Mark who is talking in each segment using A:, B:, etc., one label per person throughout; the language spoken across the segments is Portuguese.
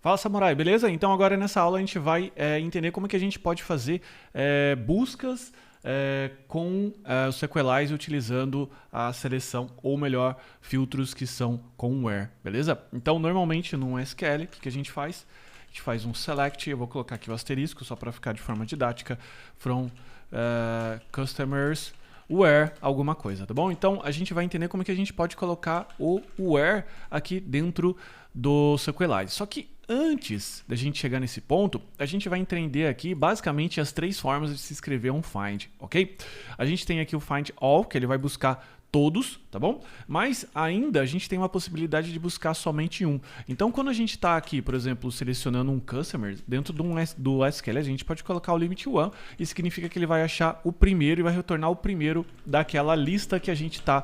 A: Fala, Samurai, beleza? Então agora nessa aula a gente vai entender como que a gente pode fazer buscas com o SQLite utilizando a seleção, ou melhor, filtros que são com where, beleza? Então normalmente no SQL, o que a gente faz? A gente faz um select, eu vou colocar aqui o asterisco só para ficar de forma didática, from customers where alguma coisa, tá bom? Então a gente vai entender como que a gente pode colocar o where aqui dentro do SQLite. Só que antes da gente chegar nesse ponto, a gente vai entender aqui basicamente as três formas de se escrever um find, ok? A gente tem aqui o find all, que ele vai buscar todos, tá bom? Mas ainda a gente tem uma possibilidade de buscar somente um. Então, quando a gente está aqui, por exemplo, selecionando um customer, dentro do SQL, a gente pode colocar o limit one, e significa que ele vai achar o primeiro e vai retornar o primeiro daquela lista que a gente está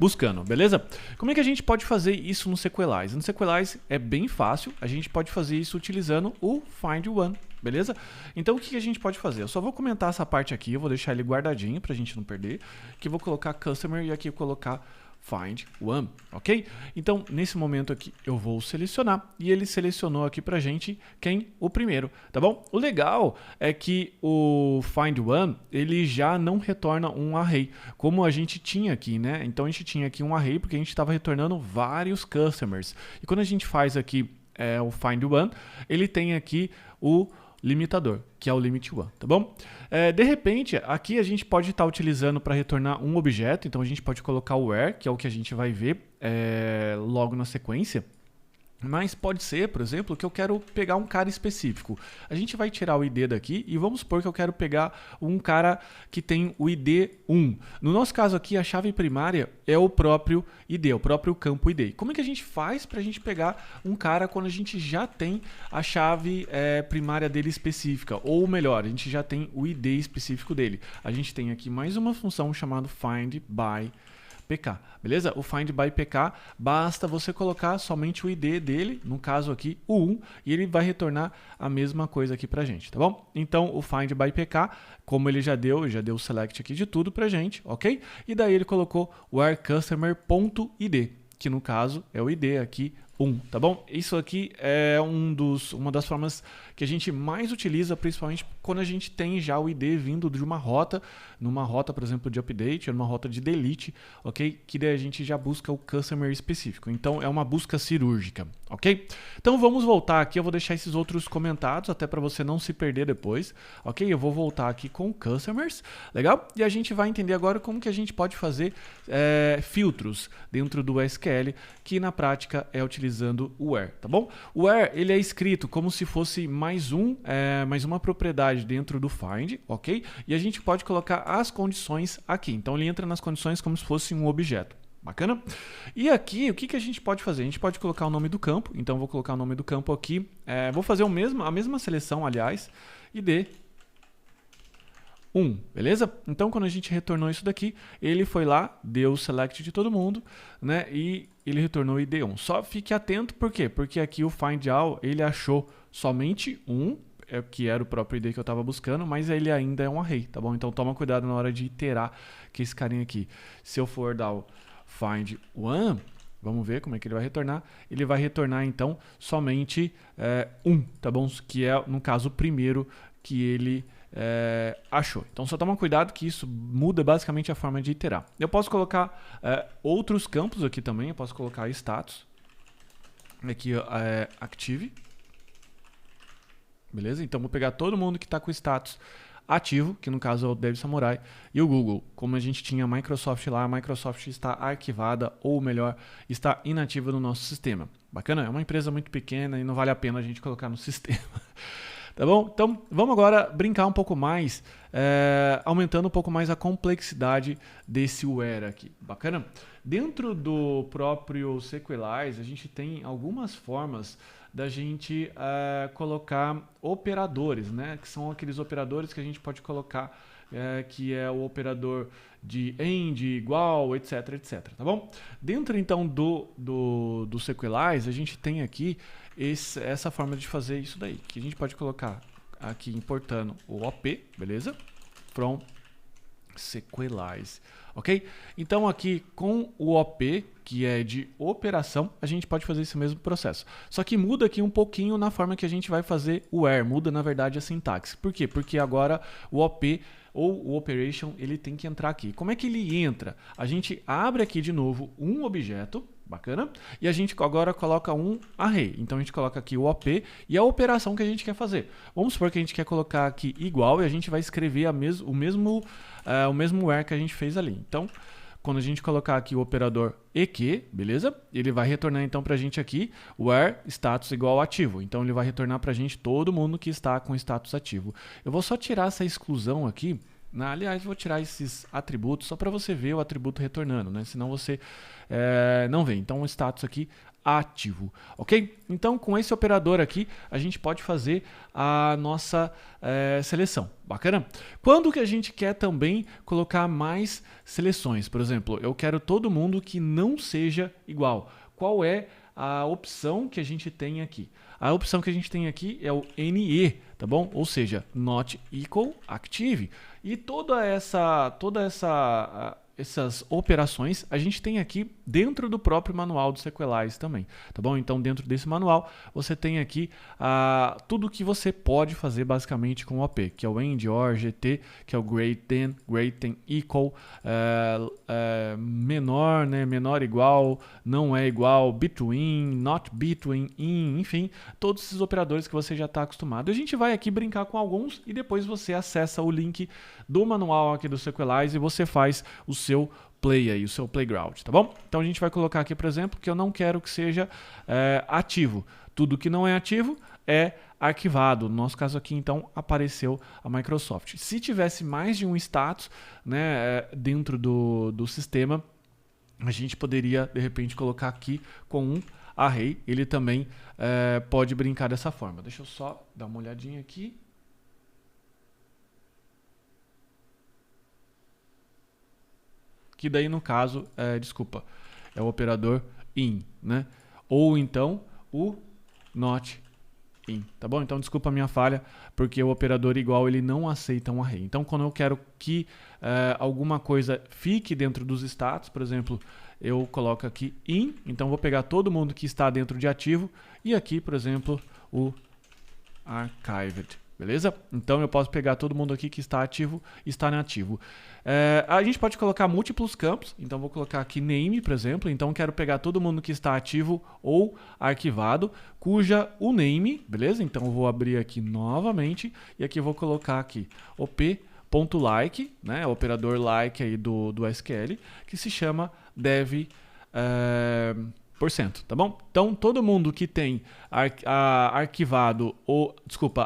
A: buscando, beleza? Como é que a gente pode fazer isso no SQLite? No SQLite é bem fácil, a gente pode fazer isso utilizando o find one. Beleza? Então o que a gente pode fazer? Eu só vou comentar essa parte aqui, eu vou deixar ele guardadinho pra gente não perder, que eu vou colocar customer e aqui eu vou colocar find one, ok? Então nesse momento aqui eu vou selecionar e ele selecionou aqui pra gente quem? O primeiro, tá bom? O legal é que o find one ele já não retorna um array, como a gente tinha aqui, né? Então a gente tinha aqui um array porque a gente estava retornando vários customers. E quando a gente faz aqui o find one, ele tem aqui o limitador, que é o limit one, tá bom? De repente, aqui a gente pode estar utilizando para retornar um objeto, então a gente pode colocar o where, que é o que a gente vai ver logo na sequência. Mas pode ser, por exemplo, que eu quero pegar um cara específico. A gente vai tirar o ID daqui e vamos supor que eu quero pegar um cara que tem o ID 1. No nosso caso aqui, a chave primária é o próprio ID, o próprio campo ID. Como é que a gente faz para a gente pegar um cara quando a gente já tem a chave primária dele específica? Ou melhor, a gente já tem o ID específico dele. A gente tem aqui mais uma função chamada find by PK, beleza? O find by PK, basta você colocar somente o ID dele, no caso aqui o 1, e ele vai retornar a mesma coisa aqui pra gente, tá bom? Então o find by PK, como ele já deu o select aqui de tudo pra gente, ok? E daí ele colocou where customer.id, que no caso é o ID aqui 1, tá bom? Isso aqui é uma das formas que a gente mais utiliza, principalmente quando a gente tem já o ID vindo de uma rota, numa rota, por exemplo, de update, ou numa rota de delete, ok? Que daí a gente já busca o customer específico. Então é uma busca cirúrgica, ok? Então vamos voltar aqui, eu vou deixar esses outros comentados, até para você não se perder depois, ok? Eu vou voltar aqui com customers, legal? E a gente vai entender agora como que a gente pode fazer filtros dentro do SQL, que na prática é utilizando o where, tá bom? O where, ele é escrito como se fosse mais uma propriedade dentro do find, ok? E a gente pode colocar as condições aqui. Então ele entra nas condições como se fosse um objeto. Bacana? E aqui, o que a gente pode fazer? A gente pode colocar o nome do campo. Então vou colocar o nome do campo aqui. Vou fazer a mesma seleção, aliás, ID 1, beleza? Então quando a gente retornou isso daqui, ele foi lá, deu o select de todo mundo, né? E ele retornou o ID 1. Só fique atento, por quê? Porque aqui o find all, ele achou somente um, que era o próprio ID que eu estava buscando, mas ele ainda é um array, tá bom? Então toma cuidado na hora de iterar que esse carinha aqui. Se eu for dar o find one, vamos ver como é que ele vai retornar. Ele vai retornar então somente um, tá bom? Que é, no caso, o primeiro que ele achou. Então só toma cuidado que isso muda basicamente a forma de iterar. Eu posso colocar outros campos aqui também, eu posso colocar status, aqui active, beleza? Então vou pegar todo mundo que está com status ativo, que no caso é o Dev Samurai, e o Google. Como a gente tinha a Microsoft lá, a Microsoft está arquivada, ou melhor, está inativa no nosso sistema. Bacana? É uma empresa muito pequena e não vale a pena a gente colocar no sistema. Tá bom? Então, vamos agora brincar um pouco mais, aumentando um pouco mais a complexidade desse where aqui. Bacana? Dentro do próprio SQLite, a gente tem algumas formas da gente colocar operadores, né? Que são aqueles operadores que a gente pode colocar, que é o operador de AND, igual, etc, etc, tá bom? Dentro, então, do SQLite, a gente tem aqui essa forma de fazer isso daí, que a gente pode colocar aqui importando o OP, beleza? From Sequelize, ok? Então aqui com o OP, que é de operação, a gente pode fazer esse mesmo processo. Só que muda aqui um pouquinho na forma que a gente vai fazer o where, muda na verdade a sintaxe. Por quê? Porque agora o OP ou o operation, ele tem que entrar aqui. Como é que ele entra? A gente abre aqui de novo um objeto, bacana, e a gente agora coloca um array. Então a gente coloca aqui o OP e a operação que a gente quer fazer. Vamos supor que a gente quer colocar aqui igual e a gente vai escrever o mesmo where que a gente fez ali. Então, quando a gente colocar aqui o operador EQ, beleza? Ele vai retornar então para a gente aqui where status igual ativo. Então ele vai retornar para a gente todo mundo que está com status ativo. Eu vou só tirar essa exclusão aqui. Aliás, vou tirar esses atributos só para você ver o atributo retornando, né? Senão você não vê. Então o status aqui ativo, ok? Então com esse operador aqui a gente pode fazer a nossa seleção, bacana? Quando que a gente quer também colocar mais seleções? Por exemplo, eu quero todo mundo que não seja igual. Qual é a opção que a gente tem aqui? A opção que a gente tem aqui é o NE, tá bom? Ou seja, not equal active. E essas operações a gente tem aqui dentro do próprio manual do Sequelize também, tá bom? Então dentro desse manual você tem aqui tudo que você pode fazer basicamente com o OP, que é o end, or, gt, que é o greater than, equal, menor, né? Menor igual, não é igual, between, not between, in, enfim, todos esses operadores que você já está acostumado. A gente vai aqui brincar com alguns e depois você acessa o link do manual aqui do Sequelize e você faz o seu play aí, o seu playground, tá bom? Então a gente vai colocar aqui, por exemplo, que eu não quero que seja ativo. Tudo que não é ativo é arquivado. No nosso caso aqui, então, apareceu a Microsoft. Se tivesse mais de um status, né, dentro do sistema, a gente poderia, de repente, colocar aqui com um array. Ele também pode brincar dessa forma. Deixa eu só dar uma olhadinha aqui. Que daí no caso, é o operador in, né? Ou então o not in, tá bom? Então desculpa a minha falha, porque o operador igual ele não aceita um array. Então quando eu quero que alguma coisa fique dentro dos status, por exemplo, eu coloco aqui in, então vou pegar todo mundo que está dentro de ativo e aqui, por exemplo, o archived. Beleza? Então eu posso pegar todo mundo aqui que está ativo e está inativo. A gente pode colocar múltiplos campos, então vou colocar aqui name, por exemplo. Então quero pegar todo mundo que está ativo ou arquivado, cuja o name, beleza? Então eu vou abrir aqui novamente e aqui eu vou colocar aqui op.like, né? O operador like aí do SQL, que se chama dev tá bom? Então todo mundo que tem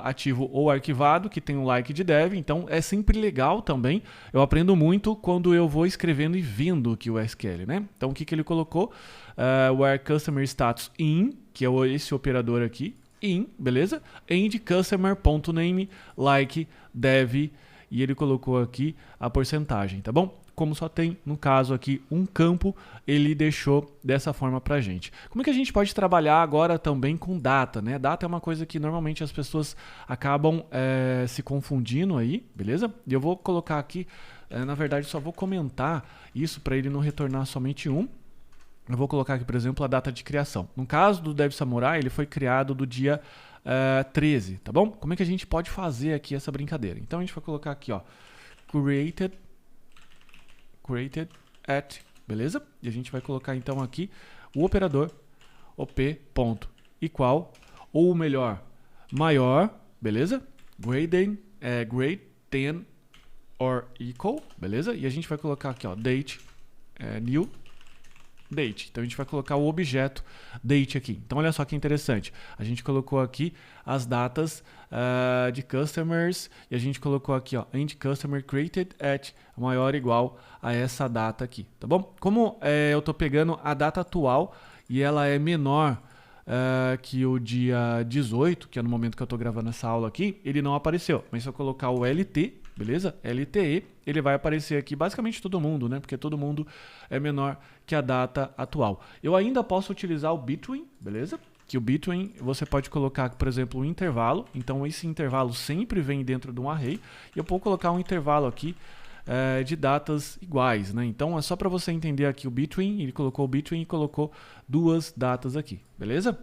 A: ativo ou arquivado, que tem um like de dev, então é sempre legal também. Eu aprendo muito quando eu vou escrevendo e vendo aqui o SQL, né? Então o que ele colocou? Where customer status in, que é esse operador aqui, in, beleza? End customer.name like dev, e ele colocou aqui a porcentagem, tá bom? Como só tem, no caso aqui, um campo, ele deixou dessa forma pra gente. Como é que a gente pode trabalhar agora também com data, né? Data é uma coisa que normalmente as pessoas acabam se confundindo aí, beleza? E eu vou colocar aqui, na verdade, só vou comentar isso para ele não retornar somente um. Eu vou colocar aqui, por exemplo, a data de criação. No caso do Dev Samurai, ele foi criado do dia 13, tá bom? Como é que a gente pode fazer aqui essa brincadeira? Então a gente vai colocar aqui, ó, created at, beleza? E a gente vai colocar então aqui o operador op.equal, ou melhor, maior, beleza? Greater than or equal, beleza? E a gente vai colocar aqui, ó, date, new date. Então a gente vai colocar o objeto date aqui. Então olha só que interessante. A gente colocou aqui as datas de customers e a gente colocou aqui, ó, end customer created at maior ou igual a essa data aqui, tá bom? Como eu tô pegando a data atual e ela é menor que o dia 18, que é no momento que eu tô gravando essa aula aqui, ele não apareceu. Mas se eu colocar o LT, beleza? LTE, ele vai aparecer aqui basicamente todo mundo, né? Porque todo mundo é menor que a data atual. Eu ainda posso utilizar o between, beleza? Que o between você pode colocar, por exemplo, um intervalo. Então esse intervalo sempre vem dentro de um array. E eu vou colocar um intervalo aqui de datas iguais, né? Então é só para você entender aqui o between, ele colocou o between e colocou duas datas aqui, beleza?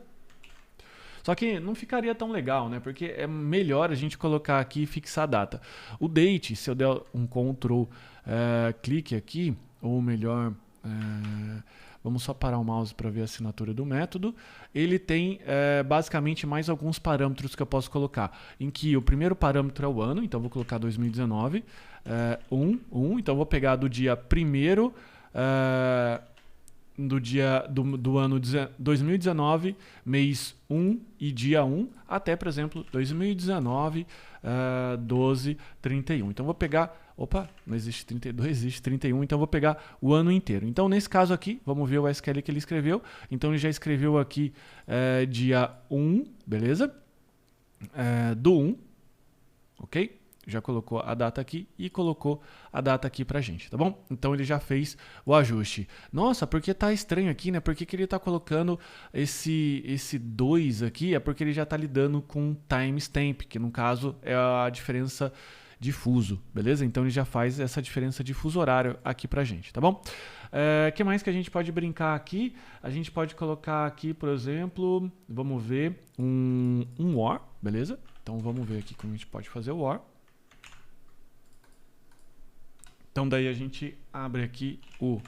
A: Só que não ficaria tão legal, né? Porque é melhor a gente colocar aqui e fixar a data. O date, se eu der um Ctrl clique aqui, ou melhor, vamos só parar o mouse para ver a assinatura do método. Ele tem basicamente mais alguns parâmetros que eu posso colocar. Em que o primeiro parâmetro é o ano, então vou colocar 2019. Então vou pegar do dia 1º do ano 2019, mês 1 e dia 1, até, por exemplo, 2019, 12/31. Então vou pegar, não existe 32, existe 31, então vou pegar o ano inteiro. Então nesse caso aqui, vamos ver o SQL que ele escreveu. Então ele já escreveu aqui dia 1, beleza? Do 1, ok? Já colocou a data aqui e colocou a data aqui pra gente, tá bom? Então ele já fez o ajuste. Nossa, porque tá estranho aqui, né? Por que ele tá colocando esse 2 aqui? É porque ele já tá lidando com timestamp, que no caso é a diferença de fuso, beleza? Então ele já faz essa diferença de fuso horário aqui pra gente, tá bom? Que mais que a gente pode brincar aqui? A gente pode colocar aqui, por exemplo, vamos ver um OR, beleza? Então vamos ver aqui como a gente pode fazer o OR. Então daí a gente abre aqui o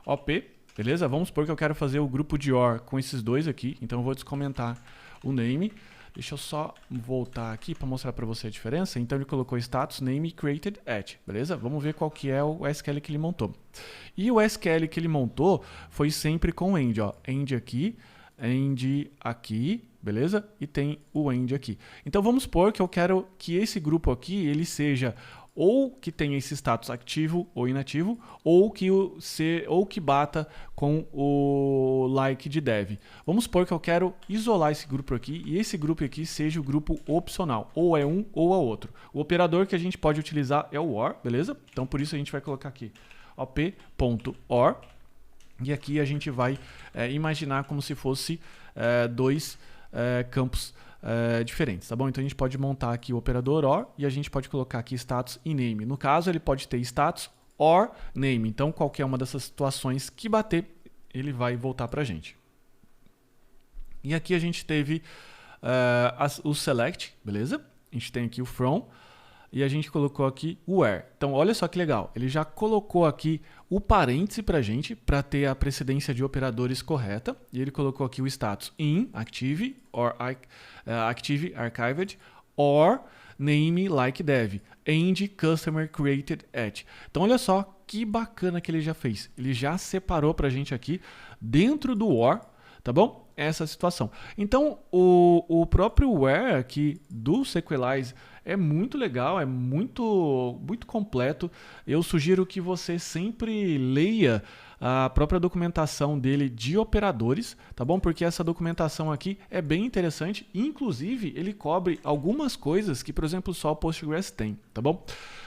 A: OP, beleza? Vamos supor que eu quero fazer o grupo de OR com esses dois aqui, então eu vou descomentar o name. Deixa eu só voltar aqui para mostrar para você a diferença. Então ele colocou status name created at, beleza? Vamos ver qual que é o SQL que ele montou. E o SQL que ele montou foi sempre com end, ó. End aqui, beleza? E tem o end aqui. Então vamos supor que eu quero que esse grupo aqui ele seja ou que tenha esse status ativo ou inativo, ou que bata com o like de dev. Vamos supor que eu quero isolar esse grupo aqui e esse grupo aqui seja o grupo opcional, ou é um ou é outro. O operador que a gente pode utilizar é o OR, beleza? Então por isso a gente vai colocar aqui op.or e aqui a gente vai imaginar como se fosse dois campos diferentes, tá bom? Então a gente pode montar aqui o operador OR e a gente pode colocar aqui status e name. No caso, ele pode ter status or name. Então qualquer uma dessas situações que bater, ele vai voltar pra gente. E aqui a gente teve o select, beleza? A gente tem aqui o from e a gente colocou aqui o where. Então olha só que legal, ele já colocou aqui o parêntese pra gente, para ter a precedência de operadores correta, e ele colocou aqui o status in, active, or active, archived, or name like dev, end customer created at. Então olha só que bacana que ele já fez. Ele já separou pra gente aqui dentro do OR, tá bom? Essa situação. Então o próprio where aqui do Sequelize é muito legal, é muito completo. Eu sugiro que você sempre leia a própria documentação dele de operadores, tá bom? Porque essa documentação aqui é bem interessante. Inclusive, ele cobre algumas coisas que, por exemplo, só o Postgres tem, tá bom?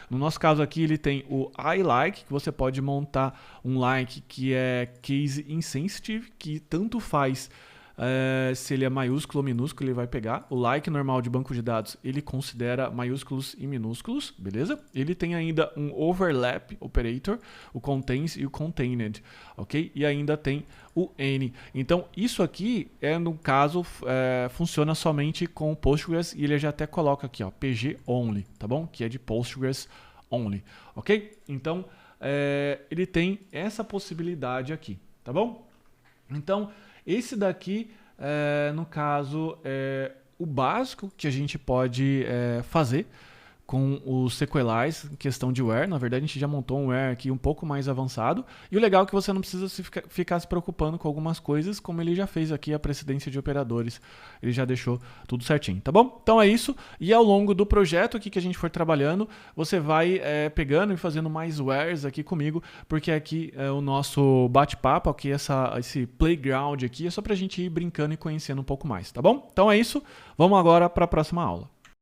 A: No nosso caso aqui, ele tem o iLike, que você pode montar um like que é case insensitive, que tanto faz se ele é maiúsculo ou minúsculo, ele vai pegar. O like normal de banco de dados, ele considera maiúsculos e minúsculos, beleza? Ele tem ainda um overlap operator, o contains e o contained, ok? E ainda tem o n. Então, isso aqui, no caso, funciona somente com o Postgres e ele já até coloca aqui, ó, PG only, tá bom? Que é de Postgres only, ok? Então, ele tem essa possibilidade aqui, tá bom? Então, esse daqui, no caso, é o básico que a gente pode fazer com o Sequelize em questão de where. Na verdade, a gente já montou um where aqui um pouco mais avançado. E o legal é que você não precisa ficar se preocupando com algumas coisas, como ele já fez aqui a precedência de operadores. Ele já deixou tudo certinho, tá bom? Então é isso. E ao longo do projeto aqui que a gente for trabalhando, você vai pegando e fazendo mais wheres aqui comigo, porque aqui é o nosso bate-papo, aqui esse playground aqui, é só pra gente ir brincando e conhecendo um pouco mais, tá bom? Então é isso. Vamos agora para a próxima aula.